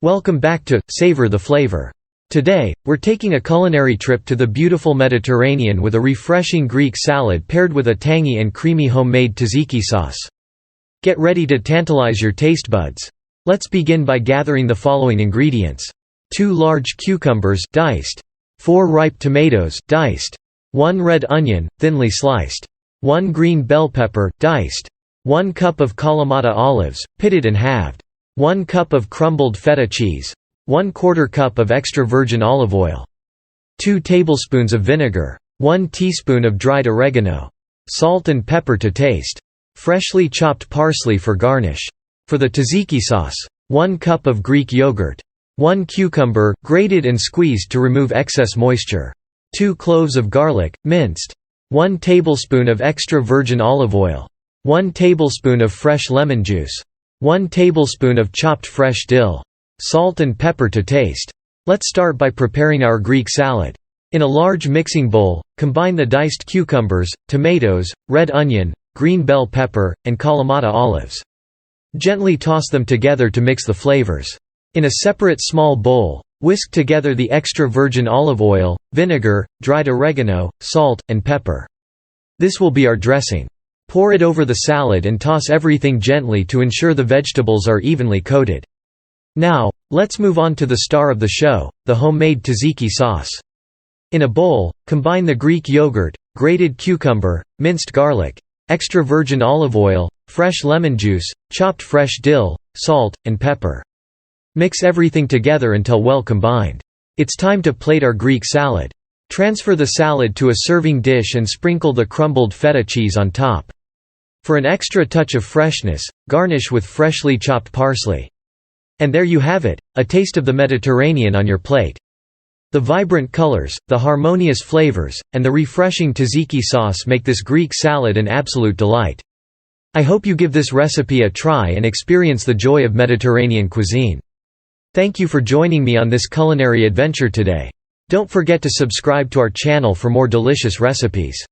Welcome back to Savor the Flavor. Today, we're taking a culinary trip to the beautiful Mediterranean with a refreshing Greek salad paired with a tangy and creamy homemade tzatziki sauce. Get ready to tantalize your taste buds. Let's begin by gathering the following ingredients: 2 large cucumbers diced, 4 ripe tomatoes diced, 1 red onion thinly sliced, 1 green bell pepper diced, 1 cup of Kalamata olives pitted and halved, 1 cup of crumbled feta cheese, 1/4 cup of extra virgin olive oil, 2 tablespoons of vinegar, 1 teaspoon of dried oregano, salt and pepper to taste, freshly chopped parsley for garnish. For the tzatziki sauce, 1 cup of Greek yogurt, 1 cucumber, grated and squeezed to remove excess moisture, 2 cloves of garlic, minced, 1 tablespoon of extra virgin olive oil, 1 tablespoon of fresh lemon juice, 1 tablespoon of chopped fresh dill, salt and pepper to taste. Let's start by preparing our Greek salad. In a large mixing bowl, combine the diced cucumbers, tomatoes, red onion, green bell pepper, and Kalamata olives. Gently toss them together to mix the flavors. In a separate small bowl, whisk together the extra virgin olive oil, vinegar, dried oregano, salt, and pepper. This will be our dressing. Pour it over the salad and toss everything gently to ensure the vegetables are evenly coated. Now, let's move on to the star of the show, the homemade tzatziki sauce. In a bowl, combine the Greek yogurt, grated cucumber, minced garlic, extra virgin olive oil, fresh lemon juice, chopped fresh dill, salt, and pepper. Mix everything together until well combined. It's time to plate our Greek salad. Transfer the salad to a serving dish and sprinkle the crumbled feta cheese on top. For an extra touch of freshness, garnish with freshly chopped parsley. And there you have it, a taste of the Mediterranean on your plate. The vibrant colors, the harmonious flavors, and the refreshing tzatziki sauce make this Greek salad an absolute delight. I hope you give this recipe a try and experience the joy of Mediterranean cuisine. Thank you for joining me on this culinary adventure today. Don't forget to subscribe to our channel for more delicious recipes.